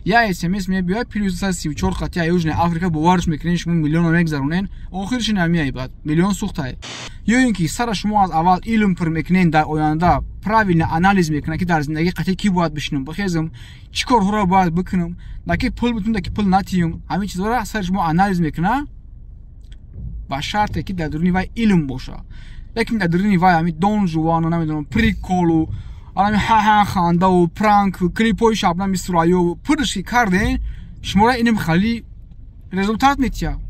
یا SMS میبیه پلیس 34 خطی ایوجن آفریقا بوارش میکنین شما میلیون میگذرونین آخرش نمیای بعد میلیون سوختای یا اینکه سر شما از اول علم پر میکنین در آینده پراویل آنالیز میکنه که در زندگی قطعی کی باید بشینم بخیزم چیکار هورا باید بکنم دکی پول بتون دکی پول نتیم همین چیزا را سر شما آنالیز میکنه با شرطی که در درونی وای علم باشه لیکن در درونی وای همین دون جوان و نمیدونم پریکولو آدمی ها خانده و پرانک و کلیپوی شبنم میسرایی و پرشی کردین شما را اینم خالی رزولتات میتیا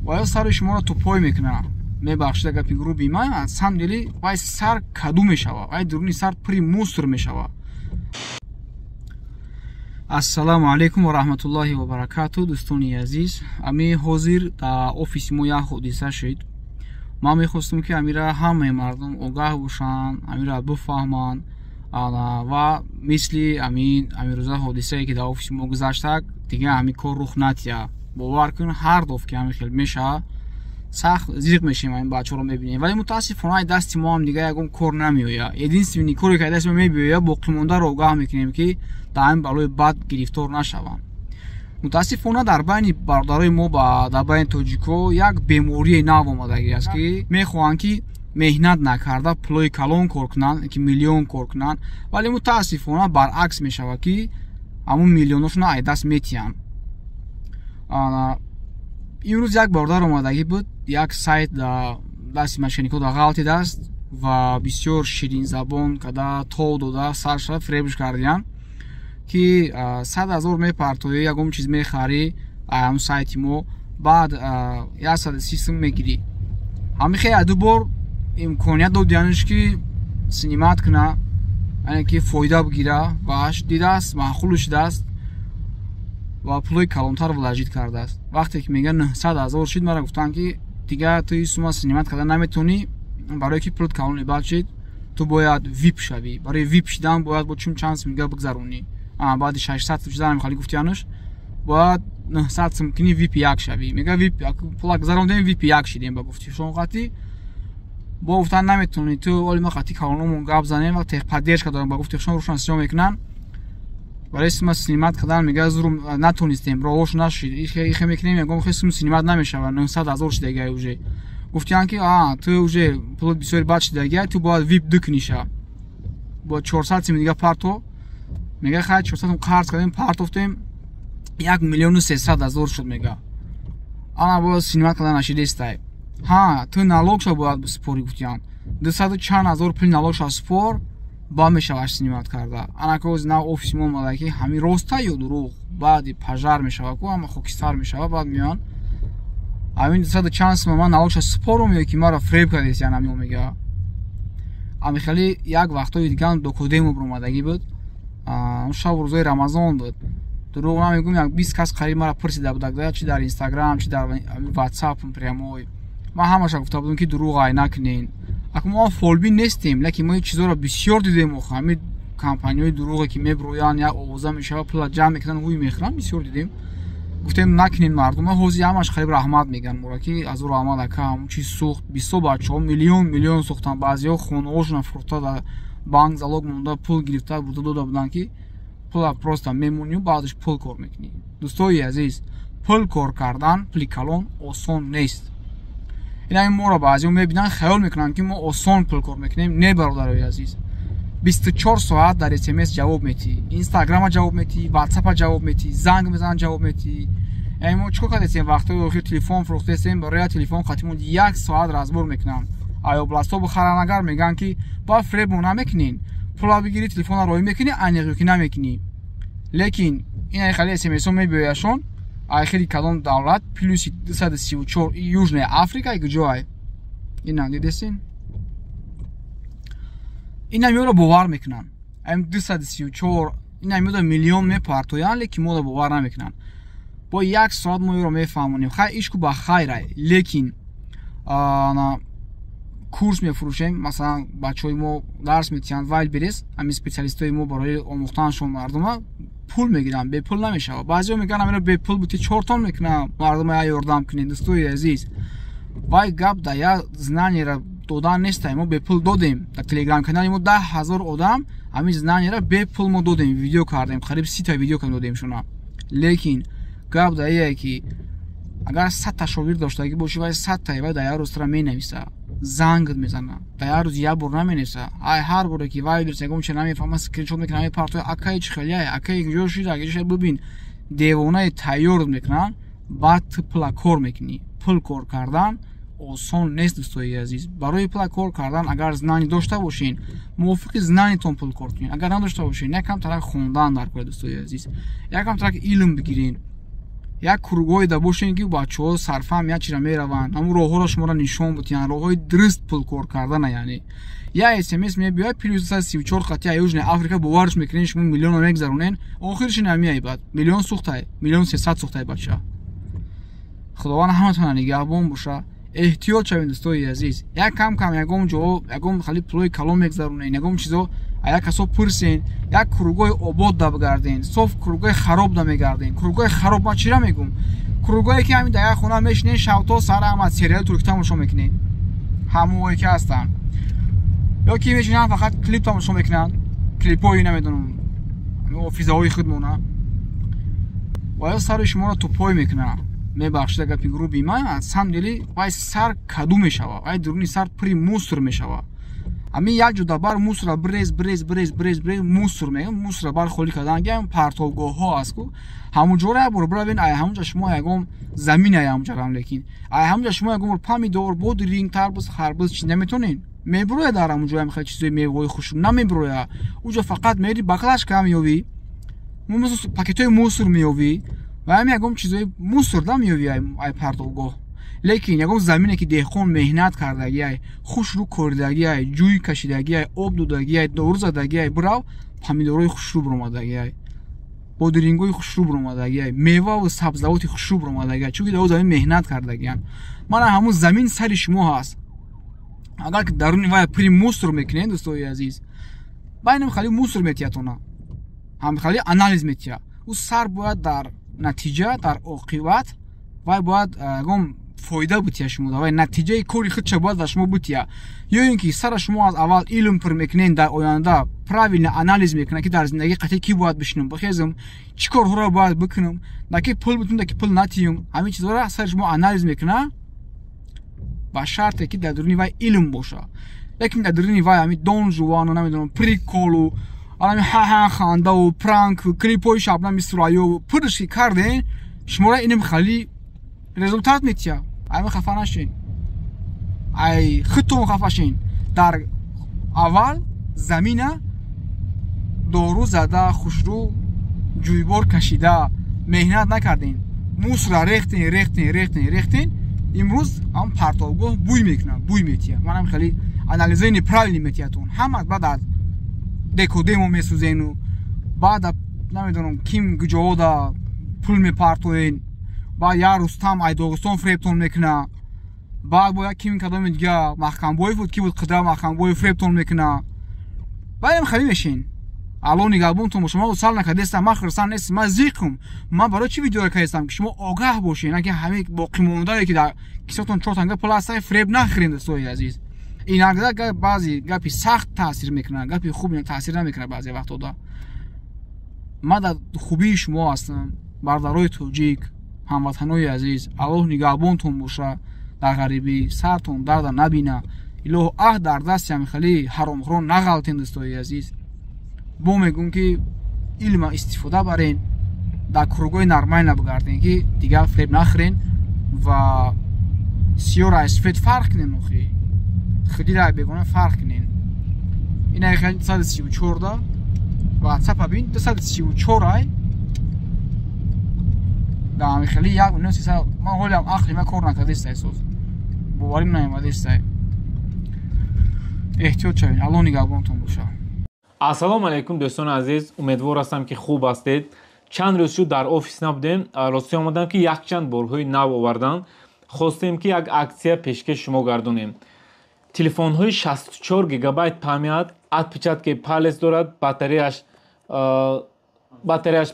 و سر شما را توپای میکنه میبخشید اگر پیگرو بیمه سمدلی وای سر کدو میشوه وای درونی سر پری موستر میشوه. السلام علیکم و رحمت الله و برکاته دوستانی عزیز. امی حاضر در آفیس ما یک حادثه شد. ما میخواستم که امیرا همه مردم آگاه باشن، امیرا بفهمن و مثل امین روزا حادثه که در آفیس ما گذشته دیگه همین کار رخ ندهد. باور کن هر دفعه که همین خیلی میشه سخت زیرک میشیم این بچه رو میبینیم ولی متاسفانه دست ما هم دیگه یکم کار نمیوید. یدینستونی کاری که دست ما میبینیم باقی مونده رو آگاه میکنیم که دائم بالای بد گرفتار نشوند. متاسفانه در بین برادرای ما با در بین تاجیکو یک بیماری نو آمدگی است که میخوان که مهنت نکرده پلوی کلون کار کنن که میلیون کار کنن ولی متاسفانه برعکس میشود که همون میلیوناشون از دست میتین. امروز یک برادر آمدگی بود یک سایت دست مشینیکو در غلطی دست و بسیار شیرین زبان کده تو داده سرش فریبش کردین که 100,000 میپرتوی یکم چیز میخری اون سایت ما بعد 130 میگیری همین خیلی دو بار امکانیت داد دیانش که سینمات کنه یعنی که فایده بگیره باش دیده است معقولش دست و پلوی کلانتر ولاجید کرده است. وقتی که میگن 900,000 شد مرا گفتن که دیگه توی سوما سینمات کردن نمیتونی برای که پلوت کلان بعد شد تو باید ویپ شوی. برای ویپ شدن باید با چون چانس میگه بگذرونی بعد 600 چیزا میخوای گفتیانش باید 900 ممکنی ویپ یک شوی میگه ویپ پول گذروندیم ویپ یک شدیم با گفتی شما قطعی با گفتن نمیتونی تو ولی ما قطعی کلانمون گاب زنیم و تق پدیش کردن با گفتی شما روشن سیام میکنن برای اسم سینمات کردن میگه زور نتونستیم راهش نشید این میکنیم میگم خیلی سینمات نمیشه و 900,000 شده دیگه اوجه گفتیان که تو اوجه پول بسیار بچ دیگه تو باید ویپ دکنیشه با 400 دیگه پارتو میگه خیلی 400 قرض کردیم پارتوفتیم 1,300,000 شد میگه انا با سینمات کردن نشیده استای ها تو نالوگ شو باید بسپوری گفتیان 240,000 پول نالوگ شو سپور با میشواش سینمات کرده انا که از نو آفیس ما اومده که همین راسته یا دروغ بعد پژار میشوه که اما خاکستر میشوه بعد میان همین 240 من نالوگ شو سپور میگه که ما را فریب کردیست یعنی میگه اما خیلی یک وقتای دیگه دو کدیم بر اومدگی بود اون شب روزای رمضان بود دروغ نمیگم یک 20 کس قریب مرا پرسیده بودند چی در اینستاگرام چی در واتساپ پرموی ما همش گفته بودم که دروغ ای نکنین اما ما فولبی نیستیم لکن ما چیزا را بسیار دیدیم و همین کمپانیای دروغی که میبرویان یا اوزا میشه پول جمع میکنن هوی میخرن بسیار دیدیم گفتیم نکنین مردم هوزی همش خیلی رحمت میگن مرا که از رحمت کم چی سوخت 20 بچه‌ها میلیون سوختن بعضیا خونه‌هاشون فروخته بانک залог مونده پول گرفته بوده داده بودن که پول просто میمونی و بعدش پول کار میکنی. دوستای عزیز پول کار کردن پول کلان آسان نیست. اینا ما را بعضی میبینن خیال میکنن که ما آسان پول کار میکنیم. نه برادرای عزیز 24 ساعت در SMS جواب میدی، اینستاگرام جواب میدی، واتساپ جواب میدی، زنگ میزنن جواب میدی. اما چیکار کردیم وقتی آخر تلفن فروختیم برای تلفن خاطیمون 1 ساعت رازبور میکنن. آیا بلاستو بخرن اگر میگن که با فریب نمیکنین پول بگیری تلفن رو میکنی انیقی که نمیکنی لیکن این خیلی اس ام اس میبیاشون آخری کدام دولت پلوس 234 یوژن آفریقا کجای اینا دیدین اینا میورا باور میکنن ام 234 اینا میورا میلیون میپارتویان لیکن ما باور نمیکنن با 1 ساعت ما رو میفهمونیم خیلی ایشکو با خیره لیکن کورس میفروشیم مثلا بچهای ما درس میتونن وایل بریز همین اسپیشالیستای ما برای آموختنشون مردم پول میگیرن به پول نمیشه بعضیا میگن امیر به پول بوتی 4 تن میکنم مردم ها یاردم کنین دوستای عزیز وای گپ دایا знание را دادن نیست ما به پول دادیم در تلگرام کانال ما 10,000 آدم همین знание را به پول ما دادیم ویدیو کردیم قریب 30 تا ویدیو کردیم شونا лекин гап дар ие ки агар 100 та шогирд доштагӣ бошӣ вай 100 та вай дар як рӯз тра менависа занг мезана дар як рӯз як бор наменависа ай ҳар боре ки вай бирса ягон чӣ намефаҳма скриншот мекунам ай партои акаи чӣ хелияй акаи куҷо шуда куҷо бибин девонаи тайёр мекунан баъд ту пула кор мекунӣ пул кор кардан осон нест дӯстои азиз барои пула кор кардан агар знание дошта бошен мувофиқи знаниятон пул кор кунед агар надошта бошен якам тарак хондан дар кор дӯстои азиз якам тарак илм бигирен як кургоҳе да бошен ки бачаҳо сарфаҳм як чира мераванд ҳамун роҳҳоро шуморо нишон будиян роҳҳои дуруст пул кор кардана яъне я смс мебиёяд плюс 234 қатъи южная африка боварш мекунен шумо миллионро мегзаронен охирши намеяй бад миллион сӯхтай миллион 300 сӯхтай бача худованд ҳаматона нигаҳбон боша эҳтиёт шавед дӯстои азиз як кам ягон ҷо ягон хали пулои калон мегзаронен ягон чизо як касо пурсен як кургоҳи обод да бигарден соф кургоҳи хароб да мегарден кургоҳи хароб ман чира мегум кургоҳе ки ҳамин дар як хона мешинен шабто сар ҳама сериали турки тамошо мекунен ҳамоҳое ки ҳастанд ё ки мешинанд фақат клип тамошо мекунанд клипҳои намедонам офизаҳои худмона ва ё сари шуморо тупой мекунанд мебахшед гапи груби ман самдили вай сар каду мешава вай дуруни сар пури мусор мешава ҳамин як ҷуда бар мусора брез мусор мегӯям мусора бар холӣ кардан гиям партовгоҳҳо аст ку ҳамун ҷоро як бор бира бин ай ҳамунҷа шумо ягон замин ай ҳамунҷарам лекин ай ҳамунҷа шумо ягон бор помидор бодиринг тарбуз харбуз чиз наметонен мебирояд дар ҳамун ҷоя мехоҳед чизои меваҳои хушк намебирояд уҷо фақат мери баклашка меёвӣ пакетҳои мусор меёвӣ ва ҳамин ягон чизои мусор да меёвӣ ай партовгоҳ лекин ягон замине ки деҳқон меҳнат кардагиай хушрӯ коридагиай ҷӯй кашидагиай об додагиай дору задагиай бирав помидорҳои хушрӯ биромадагиай бодирингҳои хушрӯ биромадагиай меваву сабзавоти хушрӯ биромадагиай чунки дар замин меҳнат кардагиянд мана ҳамун замин сари шумо ҳаст агар ки даруни вай пури мусор мекунед дӯстои азиз байнам хали мусор метиятона ҳам хали анализ метия ӯ сар бояд дар натиҷа дар оқибат вай бояд ягон фоида бутия шумо вай натиҷаи кори худша бояд дар шумо бутия ё ин ки сара шумо аз аввал илм пур мекунед дар оянда правилно анализ мекунед ки дар зиндагӣ қатъи кӣ бояд бишинам бихезам чӣ корҳоро бояд бикунам дар ки пул бутун дар ки пул натиюм ҳамин чизҳоро сари шумо анализ мекуна ба шарте ки дар дуруни вай илм боша лекин дар дуруни вай ҳамин дон жувану намедонам приколу ҳамин ҳаҳа хандаву пранку клипҳои шабнами сурайёву пурш ки карден шуморо инам хали результат метия ай хафа нашен ай худтон хафашен дар аввал замина дору зада хушрӯ ҷӯйбор кашида меҳнат накарден мусора рехтен имрӯз ҳам партовгоҳ бӯй мекунад бӯй метия манам хеле анализаи неправилни метиятон ҳама баъд аз декодемо месӯзену баъд намедонам ким гуҷоҳода пул мепартоен баъд як рустам ай догистон фрептон мекуна баъд бо як кими кадоми дига маҳкамбоев буд ки буд қидра маҳкамбоев фрептон мекуна байам халӣ мешин алло нигаҳбонтон боша ман усал накардестам ман хирсан нестам ман зиқм ман барои чӣ видео кардестам ки шумо огаҳ бошед аки ҳамин боқимондае ки дар кисотон чотанга пул ҳастай фреб нахӯред дӯстои азиз инагда баъзе гапи сахт таъсир мекунад гапи хуб таъсир намекунад баъзе вақтода ман дар хубии шумо ҳастам бародарои тоҷик ҳамватанои азиз аллоҳ нигаҳбонтон боша дар ғарибӣ сартон дарда набина илоҳ аҳ дар дасти ҳамихали ҳаромхӯрон нағалтен дӯстои азиз бо мегӯм ки илма истифода барен дар кургоҳи нармай набигарден ки дигар фреб нахӯрен ва сиёра аз сфед фарқ кунен охи худира бегона фарқ кунен инаи хел 234 да ватсапа бин 234 ай да ҳамихали як миллион 300 ман ҳолиам ақли ман кор накардестай соз боварим наомадестай эҳтиёт шавед аллоҳ нигаҳбонтон боша ассалому алайкум дӯстони азиз умедвор ҳастам ки хуб ҳастед чанд рӯз шуд дар офис набудем рости омадам ки якчанд борҳои нав овардан хостем ки як аксия пешкаш шумо гардонем телефонҳои 64 гигабайт памят отпечатки палец дорад батареяш 5000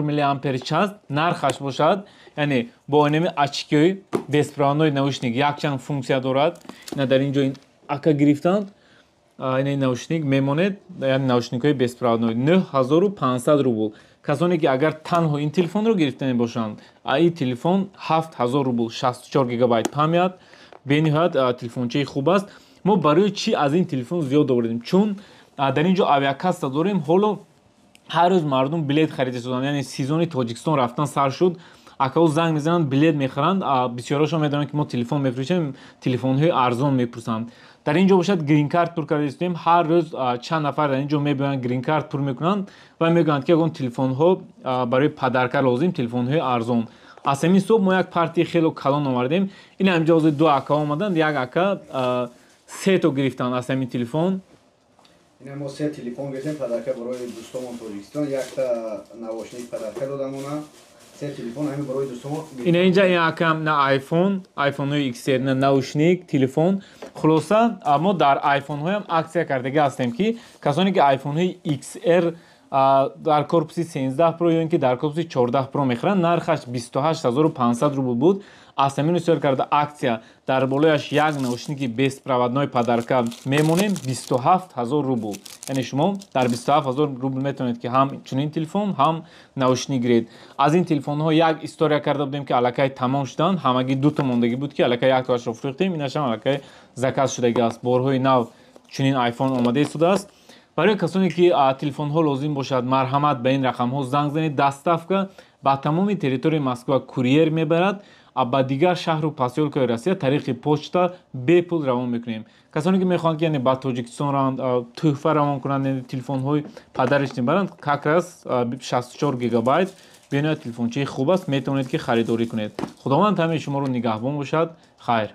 мАч нархаш бошад яъне бо инами очкиёи беспроводной наушник якчанд функсия дорад ина дар ин ҷо ин ака гирифтанд ина наушник мемонед яъне наушникҳои беспроводной 9500 рубл касоне ки агар танҳо ин телефонро гирифтани бошанд, ин телефон 7000 рубл, 64 гигабайт памят, бениҳоят телефончаи хуб аст. мо барои чӣ аз ин телефон зиёд овардем? Чун дар ин ҷо авиакасса дорем. ҳоло ҳар рӯз мардум билет харида шуданд, яъне сезони Тоҷикистон рафтан сар шуд. Акаҳо занг мезананд, билет мехаранд, бисёрошон медонанд ки мо телефон мефурӯшем, телефонҳои арзон мепурсанд. дар ин ҷо бошад грин кард пур карда истодем. ҳар рӯз чанд нафар дар ин ҷо мебоянд грин кард пур мекунанд ва мегӯянд ки ягон телефонҳо барои падарка лозим, телефонҳои арзон. аз ҳамин субҳ мо як партияи хело калон овардем. ин ҳамҷо ҳозир ду акаҳо омаданд. як ака 3 то гирифтанд аз ҳамин телефон. ина мо 3 телефон гирифтем падарка барои дӯстомон Тоҷикистон, якта навошник падарка додамона, 3 телефон ҳамин барои дӯстомон. ина инҷа ин акам на айфонҳои XR, на наушник, телефон. хулоса мо дар айфонҳоям аксия кардага ҳастем ки касоне ки айфонҳои XR дар корпуси 13 Pro ё ин ки дар корпуси 14 Pro мехӯранд, нархаш 28500 рубл буд. аз ҳамин истор карда аксия дар болояш як наушники беспроводной падарка мемонем 27000 рубл. яъне шумо дар 27000 рубл метавонед ки ҳам чунин телефон, ҳам наушник гиред. аз ин телефонҳо як история карда будем ки аллакай тамом шуданд. ҳамагӣ дуто мондагӣ буд ки аллакай яктоашро фурӯхтем. инашам аллакай заказ шудагӣ аст. борҳои нав чунин айфон омада истодааст. барои касоне ки телефонҳо лозим бошад, марҳамат ба ин рақамҳо занг занед. доставка ба тамоми территорияи Москва курьер мебарад. ба дигар шаҳру посёлкаи Россия тариқи почта бепул равон мекунем. касоне ки мехоҳанд ки яъне ба Тоҷикистон раванд, тӯҳфа равон кунанд, телефонҳои падарашон баранд, как раз 64 гигабайт бениҳоят телефончаи хуб аст, метавонед ки харидорӣ кунед. худованд ҳамаи шуморо нигаҳбон бошад. хайр.